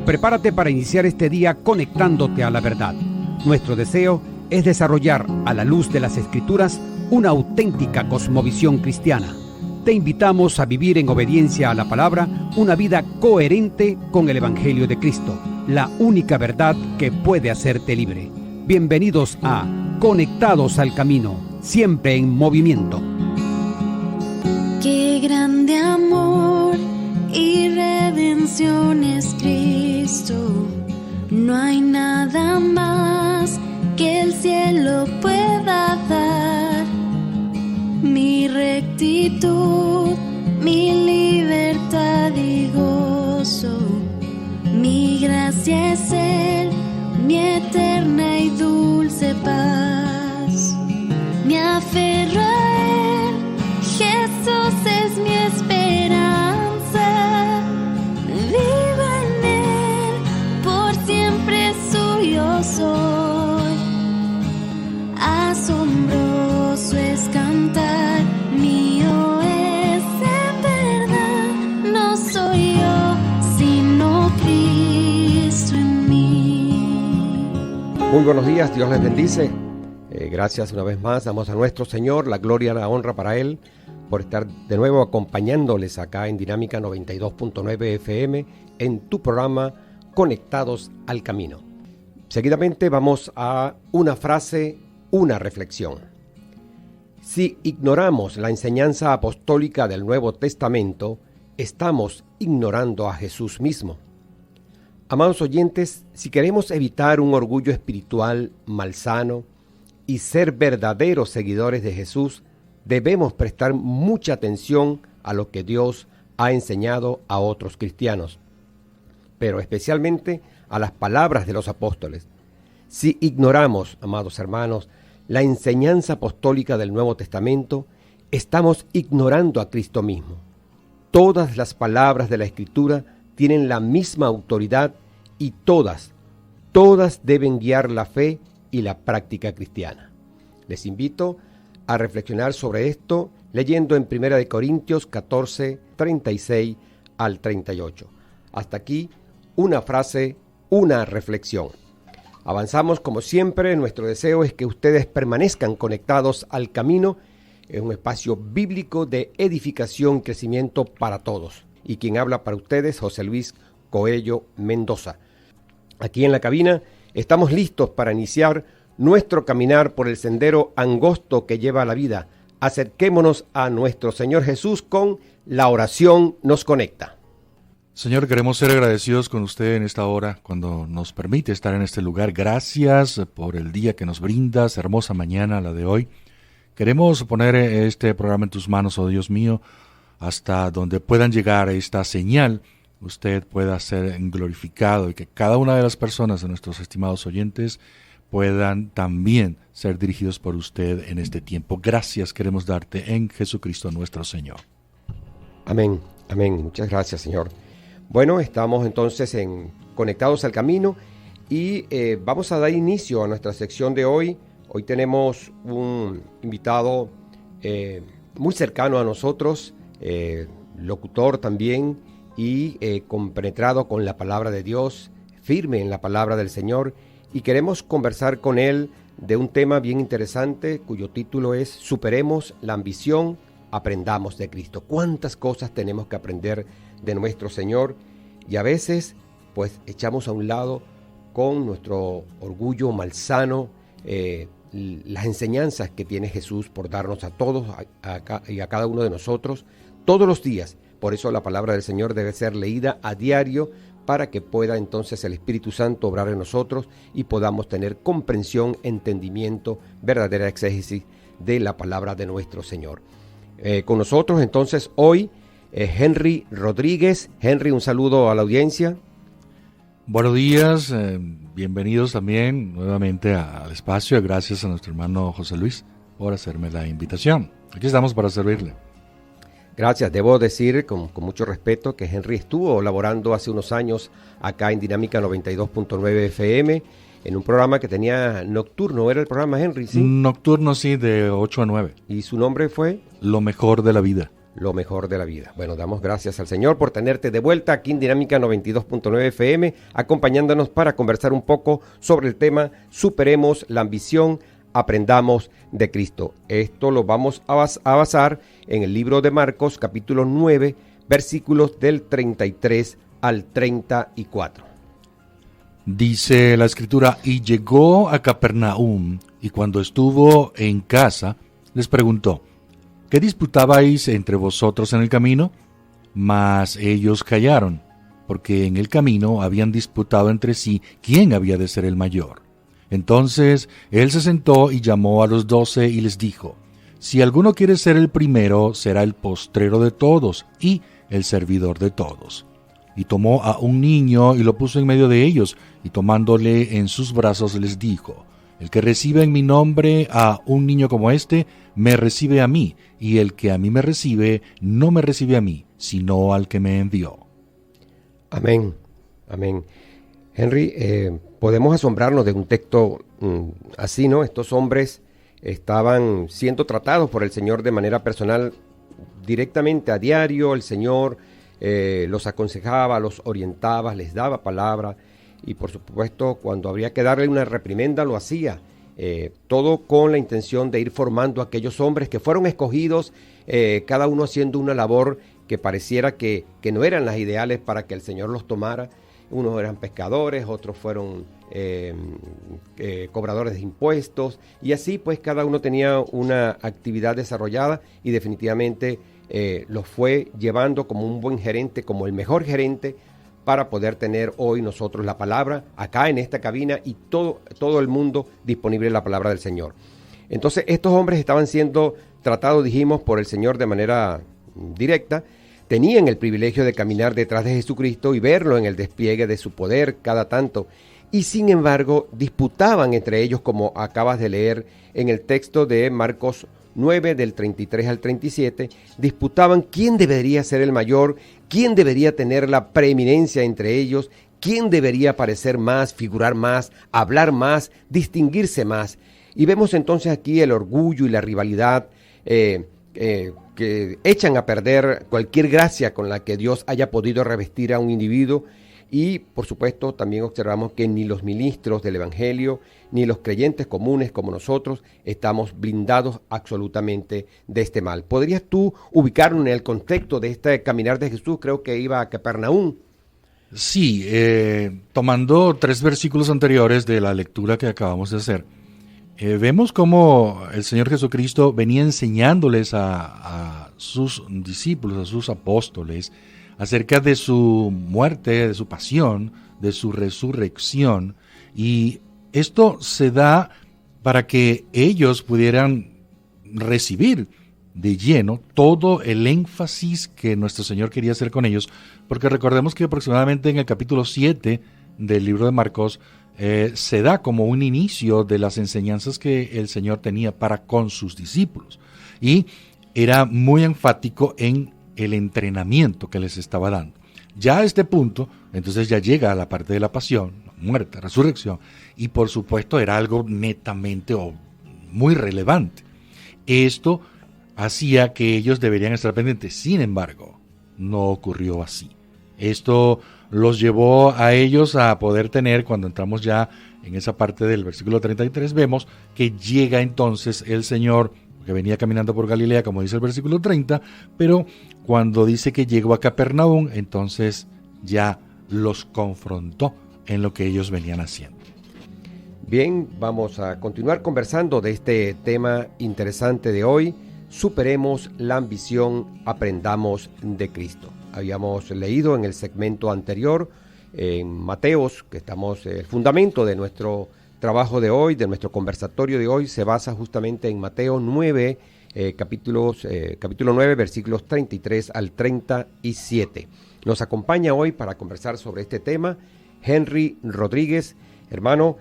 Prepárate para iniciar este día conectándote a la verdad. Nuestro deseo es desarrollar, a la luz de las Escrituras, una auténtica cosmovisión cristiana. Te invitamos a vivir en obediencia a la palabra una vida coherente con el Evangelio de Cristo, la única verdad que puede hacerte libre. Bienvenidos a Conectados al Camino, siempre en movimiento. Qué grande amor y redención es Cristo. No hay nada más que el cielo pueda dar. Mi rectitud, mi libertad y gozo, mi gracia es Él, mi eterna y dulce paz. Me aferro a Él, Jesús es mi esperanza. Vivo en Él, por siempre suyo soy. Asombroso es cantar, mío es en verdad. No soy yo, sino Cristo en mí. Muy buenos días, Dios les bendice. Gracias una vez más, damos a nuestro Señor la gloria y la honra para Él por estar de nuevo acompañándoles acá en Dinámica 92.9 FM en tu programa Conectados al Camino. Seguidamente vamos a una frase, una reflexión. Si ignoramos la enseñanza apostólica del Nuevo Testamento, estamos ignorando a Jesús mismo. Amados oyentes, si queremos evitar un orgullo espiritual malsano y ser verdaderos seguidores de Jesús, debemos prestar mucha atención a lo que Dios ha enseñado a otros cristianos, pero especialmente a las palabras de los apóstoles. Si ignoramos, amados hermanos, la enseñanza apostólica del Nuevo Testamento, estamos ignorando a Cristo mismo. Todas las palabras de la Escritura tienen la misma autoridad y todas deben guiar la fe y la práctica cristiana. Les invito a reflexionar sobre esto leyendo en 1 Corintios 14, 36 al 38. Hasta aquí una frase, una reflexión. Avanzamos como siempre. Nuestro deseo es que ustedes permanezcan conectados al camino. Es un espacio bíblico de edificación y crecimiento para todos. Y quien habla para ustedes, José Luis Coello Mendoza. Aquí en la cabina estamos listos para iniciar nuestro caminar por el sendero angosto que lleva a la vida. Acerquémonos a nuestro Señor Jesús con la oración nos conecta. Señor, queremos ser agradecidos con usted en esta hora, cuando nos permite estar en este lugar. Gracias por el día que nos brindas, hermosa mañana la de hoy. Queremos poner este programa en tus manos, oh Dios mío, hasta donde puedan llegar esta señal, usted pueda ser glorificado y que cada una de las personas de nuestros estimados oyentes puedan también ser dirigidos por usted en este tiempo. Gracias queremos darte en Jesucristo nuestro Señor. Amén, amén. Muchas gracias, Señor. Bueno, estamos entonces Conectados al Camino y vamos a dar inicio a nuestra sección de hoy. Hoy tenemos un invitado muy cercano a nosotros, locutor también y compenetrado con la palabra de Dios, firme en la palabra del Señor, y queremos conversar con él de un tema bien interesante cuyo título es Superemos la ambición, aprendamos de Cristo. ¿Cuántas cosas tenemos que aprender de nuestro Señor? Y a veces pues echamos a un lado con nuestro orgullo malsano las enseñanzas que tiene Jesús por darnos a todos y a cada uno de nosotros todos los días. Por eso la palabra del Señor debe ser leída a diario para que pueda entonces el Espíritu Santo obrar en nosotros y podamos tener comprensión, entendimiento, verdadera exégesis de la palabra de nuestro Señor. Con nosotros entonces hoy Henry Rodríguez. Henry, un saludo a la audiencia. Buenos días, bienvenidos también nuevamente al espacio. Gracias a nuestro hermano José Luis por hacerme la invitación. Aquí estamos para servirle. Gracias. Debo decir con mucho respeto que Henry estuvo laborando hace unos años acá en Dinámica 92.9 FM en un programa que tenía nocturno. ¿Era el programa, Henry? ¿Sí? Nocturno, sí, de 8 a 9. ¿Y su nombre fue? Lo mejor de la vida. lo mejor de la vida. Bueno, damos gracias al Señor por tenerte de vuelta aquí en Dinámica 92.9 FM, acompañándonos para conversar un poco sobre el tema Superemos la ambición, aprendamos de Cristo. Esto lo vamos a basar en el libro de Marcos, capítulo 9, versículos del 33 al 34. Dice la Escritura, y llegó a Capernaum, y cuando estuvo en casa, les preguntó, ¿qué disputabais entre vosotros en el camino? Mas ellos callaron, porque en el camino habían disputado entre sí quién había de ser el mayor. Entonces él se sentó y llamó a los 12 y les dijo, si alguno quiere ser el primero, será el postrero de todos y el servidor de todos. Y tomó a un niño y lo puso en medio de ellos, y tomándole en sus brazos les dijo, el que recibe en mi nombre a un niño como este, me recibe a mí, y el que a mí me recibe, no me recibe a mí, sino al que me envió. Amén, amén. Henry, podemos asombrarnos de un texto así, ¿no? Estos hombres estaban siendo tratados por el Señor de manera personal, directamente a diario. El Señor los aconsejaba, los orientaba, les daba palabra, y por supuesto cuando habría que darle una reprimenda lo hacía, todo con la intención de ir formando a aquellos hombres que fueron escogidos, cada uno haciendo una labor que pareciera que no eran las ideales para que el Señor los tomara. Unos eran pescadores, otros fueron cobradores de impuestos, y así pues cada uno tenía una actividad desarrollada, y definitivamente los fue llevando como un buen gerente, como el mejor gerente, para poder tener hoy nosotros la palabra acá en esta cabina y todo el mundo disponible la palabra del Señor. Entonces estos hombres estaban siendo tratados, dijimos, por el Señor de manera directa. Tenían el privilegio de caminar detrás de Jesucristo y verlo en el despliegue de su poder cada tanto, y sin embargo disputaban entre ellos, como acabas de leer en el texto de Marcos 9 del 33 al 37, disputaban quién debería ser el mayor, quién debería tener la preeminencia entre ellos, quién debería parecer más, figurar más, hablar más, distinguirse más. Y vemos entonces aquí el orgullo y la rivalidad que echan a perder cualquier gracia con la que Dios haya podido revestir a un individuo. Y por supuesto también observamos que ni los ministros del Evangelio, ni los creyentes comunes como nosotros, estamos blindados absolutamente de este mal. ¿Podrías tú ubicarnos en el contexto de este caminar de Jesús? Creo que iba a Capernaum. Sí, tomando 3 versículos anteriores de la lectura que acabamos de hacer, vemos cómo el Señor Jesucristo venía enseñándoles a sus discípulos, a sus apóstoles, acerca de su muerte, de su pasión, de su resurrección, y esto se da para que ellos pudieran recibir de lleno todo el énfasis que nuestro Señor quería hacer con ellos, porque recordemos que aproximadamente en el capítulo 7 del libro de Marcos se da como un inicio de las enseñanzas que el Señor tenía para con sus discípulos, y era muy enfático en el entrenamiento que les estaba dando. Ya a este punto, entonces ya llega a la parte de la pasión, muerte, resurrección, y por supuesto era algo netamente o muy relevante. Esto hacía que ellos deberían estar pendientes. Sin embargo, no ocurrió así. Esto los llevó a ellos a poder tener, cuando entramos ya en esa parte del versículo 33, vemos que llega entonces el Señor, que venía caminando por Galilea, como dice el versículo 30, pero cuando dice que llegó a Capernaum, entonces ya los confrontó en lo que ellos venían haciendo. Bien, vamos a continuar conversando de este tema interesante de hoy. Superemos la ambición, aprendamos de Cristo. Habíamos leído en el segmento anterior, en Mateos, que estamos, el fundamento de nuestro trabajo de hoy, de nuestro conversatorio de hoy, se basa justamente en Mateo 9, capítulo 9, versículos 33 al 37. Nos acompaña hoy para conversar sobre este tema Henry Rodríguez. Hermano,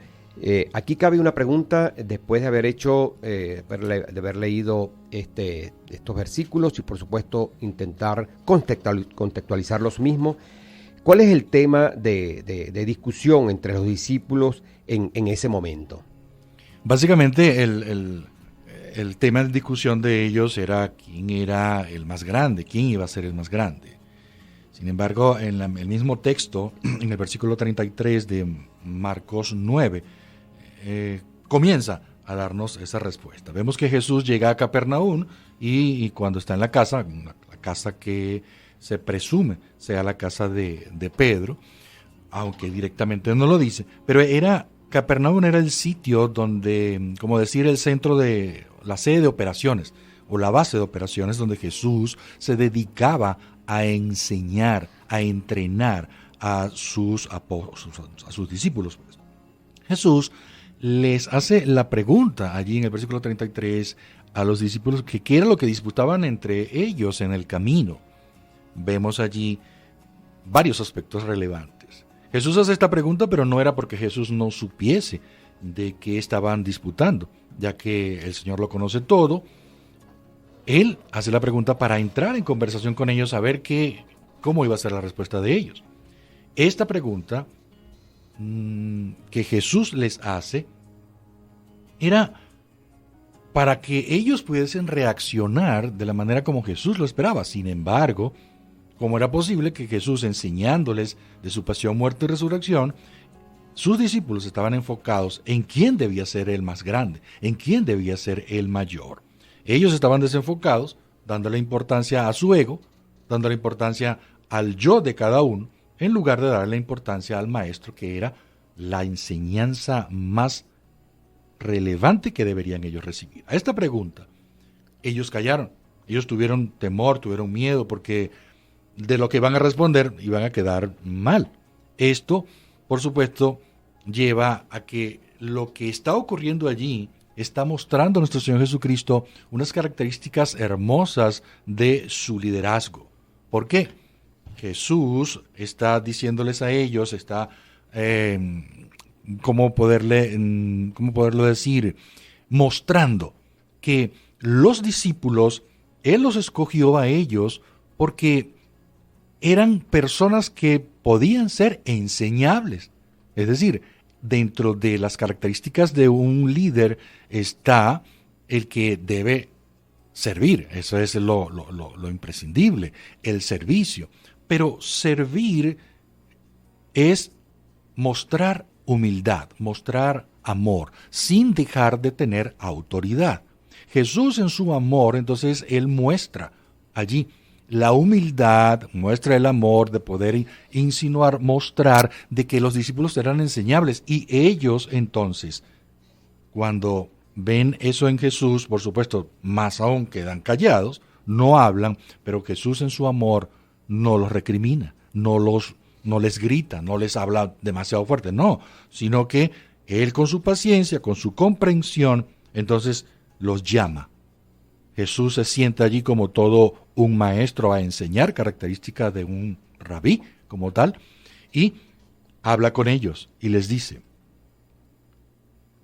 aquí cabe una pregunta después de haber hecho, de haber leído estos versículos y por supuesto intentar contextualizar los mismos. ¿Cuál es el tema de discusión entre los discípulos en ese momento? Básicamente el el tema de discusión de ellos era quién era el más grande, quién iba a ser el más grande. Sin embargo, en el mismo texto, en el versículo 33 de Marcos 9, comienza a darnos esa respuesta. Vemos que Jesús llega a Capernaum y cuando está en la casa que se presume sea la casa de Pedro, aunque directamente no lo dice, pero Capernaum era el sitio donde, como decir, el centro de la sede de operaciones o la base de operaciones donde Jesús se dedicaba a enseñar, a entrenar a sus discípulos. Jesús les hace la pregunta allí en el versículo 33 a los discípulos que qué era lo que disputaban entre ellos en el camino. Vemos allí varios aspectos relevantes. Jesús hace esta pregunta, pero no era porque Jesús no supiese de qué estaban disputando, ya que el Señor lo conoce todo. Él hace la pregunta para entrar en conversación con ellos, a ver cómo iba a ser la respuesta de ellos. Esta pregunta que Jesús les hace era para que ellos pudiesen reaccionar de la manera como Jesús lo esperaba. Sin embargo, ¿cómo era posible que Jesús, enseñándoles de su pasión, muerte y resurrección, sus discípulos estaban enfocados en quién debía ser el más grande, en quién debía ser el mayor? Ellos estaban desenfocados, dándole importancia a su ego, dándole importancia al yo de cada uno, en lugar de darle importancia al maestro, que era la enseñanza más relevante que deberían ellos recibir. A esta pregunta, ellos callaron, ellos tuvieron temor, tuvieron miedo, porque de lo que van a responder iban a quedar mal. Esto, por supuesto, lleva a que lo que está ocurriendo allí está mostrando a nuestro Señor Jesucristo unas características hermosas de su liderazgo. ¿Por qué? Jesús está diciéndoles a ellos, está, ¿cómo poderlo decir? Mostrando que los discípulos, Él los escogió a ellos porque eran personas que podían ser enseñables. Es decir, dentro de las características de un líder está el que debe servir. Eso es lo imprescindible, el servicio. Pero servir es mostrar humildad, mostrar amor, sin dejar de tener autoridad. Jesús en su amor, entonces, Él muestra allí la humildad, muestra el amor de poder insinuar, mostrar de que los discípulos eran enseñables. Y ellos, entonces, cuando ven eso en Jesús, por supuesto, más aún quedan callados, no hablan, pero Jesús en su amor no los recrimina, no les grita, no les habla demasiado fuerte, no, sino que Él con su paciencia, con su comprensión, entonces los llama. Jesús se sienta allí como todo un maestro a enseñar, característica de un rabí como tal, y habla con ellos y les dice: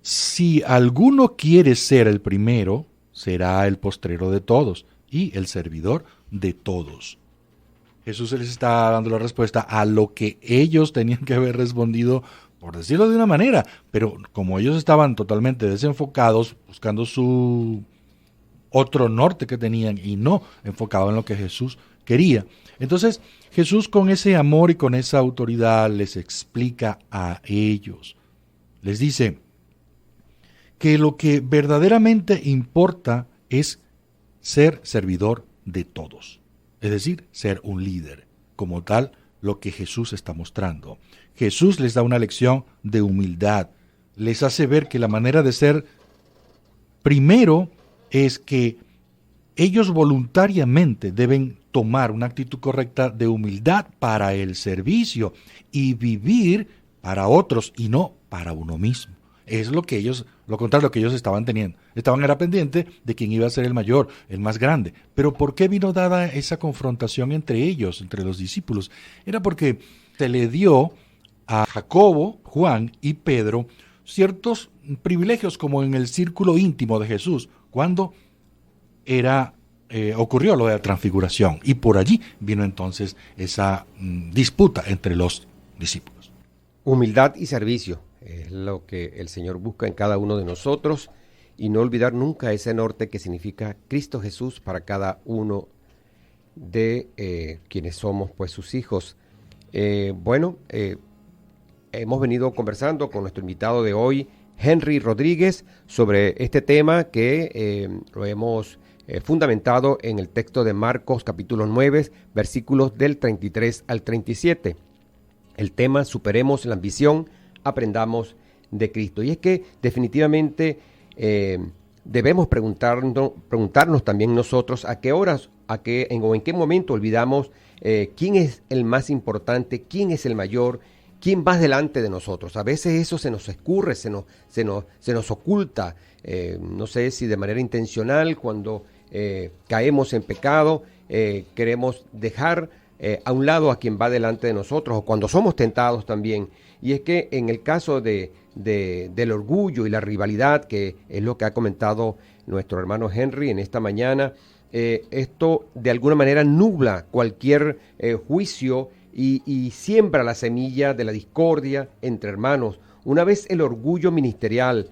si alguno quiere ser el primero, será el postrero de todos y el servidor de todos. Jesús les está dando la respuesta a lo que ellos tenían que haber respondido, por decirlo de una manera, pero como ellos estaban totalmente desenfocados, buscando su otro norte que tenían y no enfocado en lo que Jesús quería. Entonces Jesús, con ese amor y con esa autoridad, les explica a ellos. Les dice que lo que verdaderamente importa es ser servidor de todos. Es decir, ser un líder. Como tal, lo que Jesús está mostrando. Jesús les da una lección de humildad. Les hace ver que la manera de ser primero es que ellos voluntariamente deben tomar una actitud correcta de humildad para el servicio y vivir para otros y no para uno mismo. Es lo contrario, lo que ellos estaban teniendo. Era pendiente de quién iba a ser el mayor, el más grande. Pero ¿por qué vino dada esa confrontación entre ellos, entre los discípulos? Era porque se le dio a Jacobo, Juan y Pedro ciertos privilegios como en el círculo íntimo de Jesús, cuando ocurrió lo de la transfiguración. Y por allí vino entonces esa disputa entre los discípulos. Humildad y servicio es lo que el Señor busca en cada uno de nosotros, y no olvidar nunca ese norte que significa Cristo Jesús para cada uno de quienes somos pues sus hijos. Hemos venido conversando con nuestro invitado de hoy, Henry Rodríguez, sobre este tema que lo hemos fundamentado en el texto de Marcos capítulo 9, versículos del 33 al 37. El tema: superemos la ambición, aprendamos de Cristo. Y es que definitivamente debemos preguntarnos también nosotros a qué horas, en qué momento olvidamos quién es el más importante, quién es el mayor, quién va delante de nosotros. A veces eso se nos escurre, se nos oculta, no sé si de manera intencional, cuando caemos en pecado, queremos dejar a un lado a quien va delante de nosotros, o cuando somos tentados también. Y es que en el caso del orgullo y la rivalidad, que es lo que ha comentado nuestro hermano Henry en esta mañana, esto de alguna manera nubla cualquier juicio y siembra la semilla de la discordia entre hermanos. Una vez el orgullo ministerial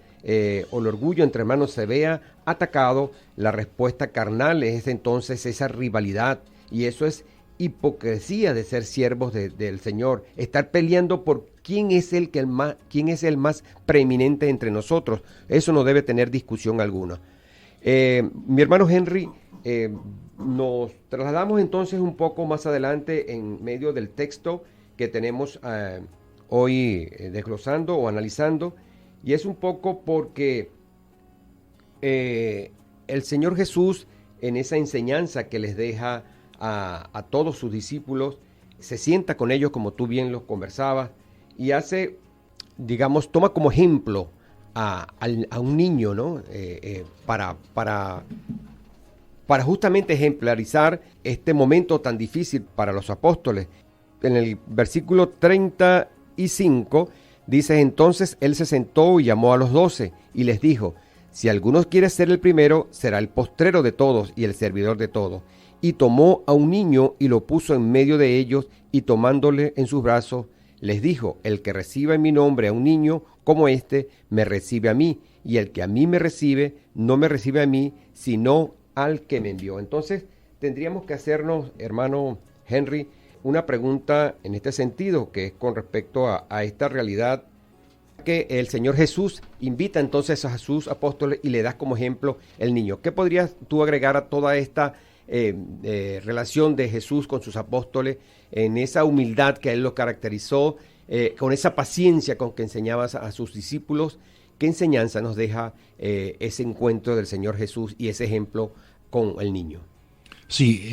o el orgullo entre hermanos se vea atacado, la respuesta carnal es entonces esa rivalidad, y eso es hipocresía de ser siervos del Señor, estar peleando por quién es el más preeminente entre nosotros. Eso no debe tener discusión alguna. Mi hermano Henry, nos trasladamos entonces un poco más adelante en medio del texto que tenemos hoy desglosando o analizando, y es un poco porque el Señor Jesús, en esa enseñanza que les deja a todos sus discípulos, se sienta con ellos, como tú bien los conversabas, y hace, digamos, toma como ejemplo a un niño, ¿no? Para justamente ejemplarizar este momento tan difícil para los apóstoles. En el versículo 35 dice: entonces él se sentó y llamó a los 12 y les dijo: si alguno quiere ser el primero, será el postrero de todos y el servidor de todos. Y tomó a un niño y lo puso en medio de ellos, y tomándole en sus brazos, les dijo: el que reciba en mi nombre a un niño como este, me recibe a mí, y el que a mí me recibe, no me recibe a mí, sino al que me envió. Entonces, tendríamos que hacernos, hermano Henry, una pregunta en este sentido, que es con respecto a esta realidad que el Señor Jesús invita entonces a sus apóstoles y le das como ejemplo el niño. ¿Qué podrías tú agregar a toda esta relación de Jesús con sus apóstoles, en esa humildad que a él lo caracterizó, con esa paciencia con que enseñaba a sus discípulos? ¿Qué enseñanza nos deja ese encuentro del Señor Jesús y ese ejemplo con el niño? Sí,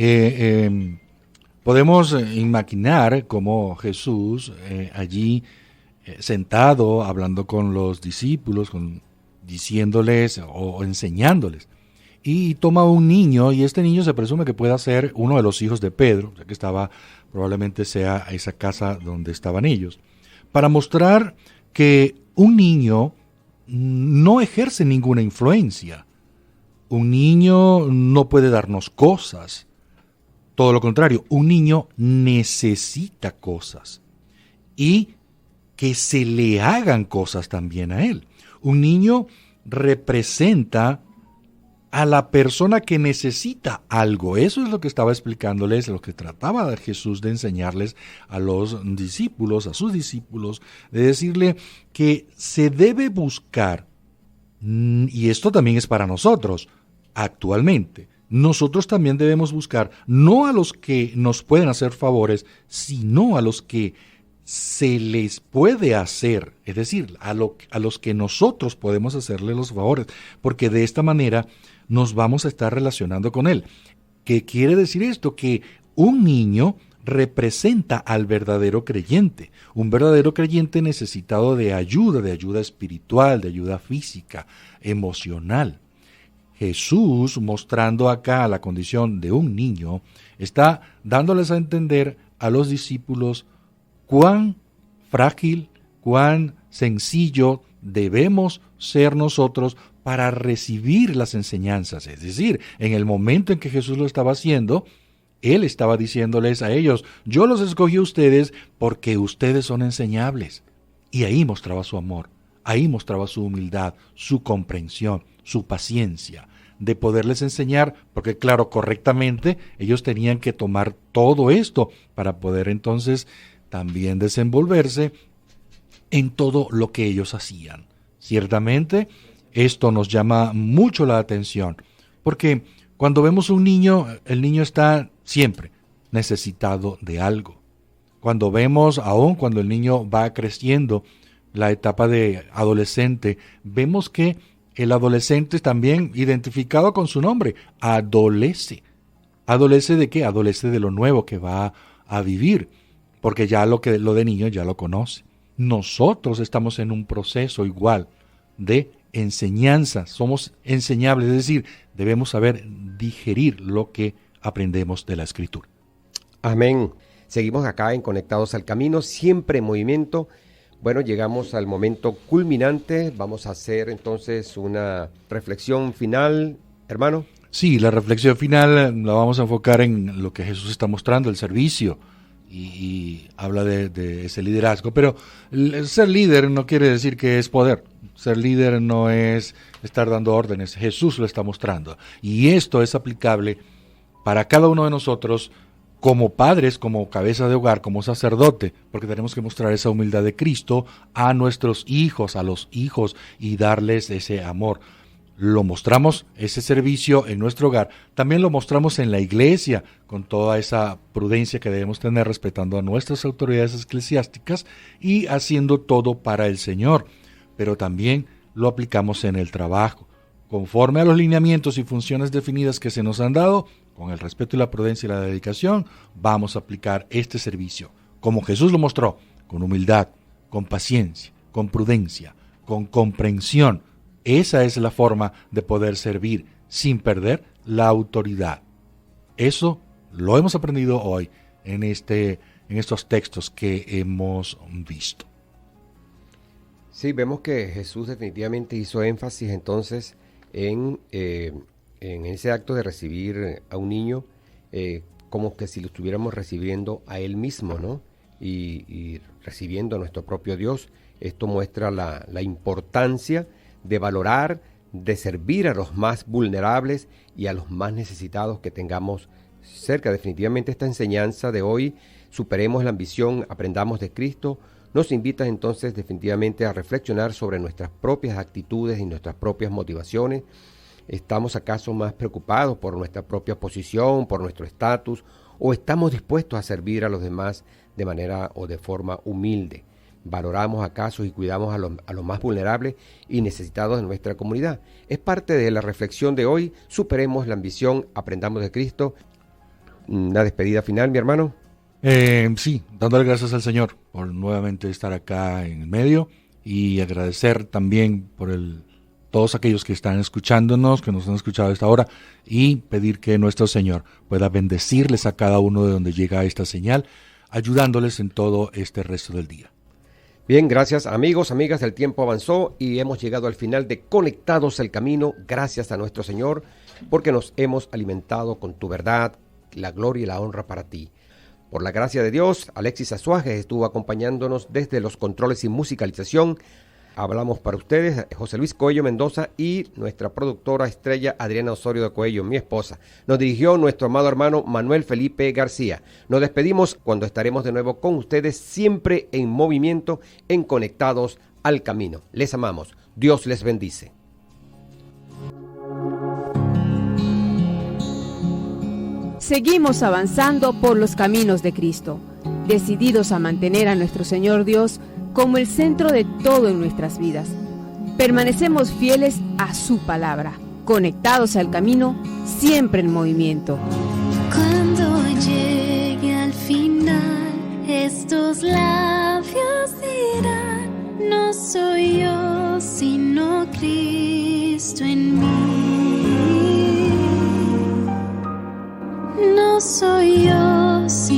podemos imaginar cómo Jesús allí sentado, hablando con los discípulos, diciéndoles o enseñándoles. Y toma un niño, y este niño se presume que pueda ser uno de los hijos de Pedro, ya que probablemente sea esa casa donde estaban ellos, para mostrar que un niño no ejerce ninguna influencia. Un niño no puede darnos cosas. Todo lo contrario, un niño necesita cosas. Y que se le hagan cosas también a él. Un niño representa a la persona que necesita algo. Eso es lo que estaba explicándoles, lo que trataba Jesús de enseñarles a los discípulos, a sus discípulos, de decirle que se debe buscar, y esto también es para nosotros, actualmente. Nosotros también debemos buscar no a los que nos pueden hacer favores, sino a los que se les puede hacer, es decir, a los que nosotros podemos hacerle los favores, porque de esta manera nos vamos a estar relacionando con él. ¿Qué quiere decir esto? Que un niño representa al verdadero creyente, un verdadero creyente necesitado de ayuda espiritual, de ayuda física, emocional. Jesús, mostrando acá la condición de un niño, está dándoles a entender a los discípulos cuán frágil, cuán sencillo debemos ser nosotros para recibir las enseñanzas. Es decir, en el momento en que Jesús lo estaba haciendo, Él estaba diciéndoles a ellos: yo los escogí a ustedes porque ustedes son enseñables. Y ahí mostraba su amor Ahí mostraba su humildad, su comprensión, su paciencia, de poderles enseñar, porque claro, correctamente ellos tenían que tomar todo esto para poder entonces también desenvolverse en todo lo que ellos hacían. Ciertamente, esto nos llama mucho la atención, porque cuando vemos un niño, el niño está siempre necesitado de algo. Cuando vemos, aún cuando el niño va creciendo, la etapa de adolescente, vemos que el adolescente también, identificado con su nombre, adolece. ¿Adolece de qué? Adolece de lo nuevo que va a vivir, porque ya lo de niño ya lo conoce. Nosotros estamos en un proceso igual de enseñanza, somos enseñables, es decir, debemos saber digerir lo que aprendemos de la Escritura. Amén. Seguimos acá en Conectados al Camino, siempre en movimiento. Bueno, llegamos al momento culminante. Vamos a hacer entonces una reflexión final, hermano. Sí, la reflexión final la vamos a enfocar en lo que Jesús está mostrando, el servicio, y habla de ese liderazgo. Pero el ser líder no quiere decir que es poder. Ser líder no es estar dando órdenes. Jesús lo está mostrando. Y esto es aplicable para cada uno de nosotros como padres, como cabeza de hogar, como sacerdote, porque tenemos que mostrar esa humildad de Cristo a nuestros hijos, a los hijos, y darles ese amor. Lo mostramos, ese servicio en nuestro hogar, también lo mostramos en la iglesia, con toda esa prudencia que debemos tener, respetando a nuestras autoridades eclesiásticas y haciendo todo para el Señor. Pero también lo aplicamos en el trabajo, conforme a los lineamientos y funciones definidas que se nos han dado. Con el respeto y la prudencia y la dedicación, vamos a aplicar este servicio, como Jesús lo mostró, con humildad, con paciencia, con prudencia, con comprensión. Esa es la forma de poder servir sin perder la autoridad. Eso lo hemos aprendido hoy en estos textos que hemos visto. Sí, vemos que Jesús definitivamente hizo énfasis entonces en ese acto de recibir a un niño, como que si lo estuviéramos recibiendo a Él mismo, ¿no? Y recibiendo a nuestro propio Dios. Esto muestra la importancia de valorar, de servir a los más vulnerables y a los más necesitados que tengamos cerca. Definitivamente esta enseñanza de hoy, superemos la ambición, aprendamos de Cristo, nos invita entonces definitivamente a reflexionar sobre nuestras propias actitudes y nuestras propias motivaciones. ¿Estamos acaso más preocupados por nuestra propia posición, por nuestro estatus, o estamos dispuestos a servir a los demás de manera o de forma humilde? ¿Valoramos acaso y cuidamos a los más vulnerables y necesitados de nuestra comunidad? Es parte de la reflexión de hoy. Superemos la ambición, aprendamos de Cristo. Una despedida final, mi hermano. Sí, dándole gracias al Señor por nuevamente estar acá en el medio, y agradecer también por todos aquellos que están escuchándonos, que nos han escuchado a esta hora, y pedir que nuestro Señor pueda bendecirles a cada uno de donde llega esta señal, ayudándoles en todo este resto del día. Bien, gracias amigos, amigas, el tiempo avanzó y hemos llegado al final de Conectados al Camino. Gracias a nuestro Señor porque nos hemos alimentado con tu verdad, la gloria y la honra para ti. Por la gracia de Dios, Alexis Azuaje estuvo acompañándonos desde los controles y musicalización. Hablamos para ustedes José Luis Coello Mendoza y nuestra productora estrella Adriana Osorio de Coello, mi esposa. Nos dirigió nuestro amado hermano Manuel Felipe García. Nos despedimos cuando estaremos de nuevo con ustedes, siempre en movimiento, en Conectados al Camino. Les amamos. Dios les bendice. Seguimos avanzando por los caminos de Cristo, decididos a mantener a nuestro Señor Dios como el centro de todo en nuestras vidas. Permanecemos fieles a su palabra, conectados al camino, siempre en movimiento. Cuando llegue al final, estos labios dirán: no soy yo, sino Cristo en mí. No soy yo, sino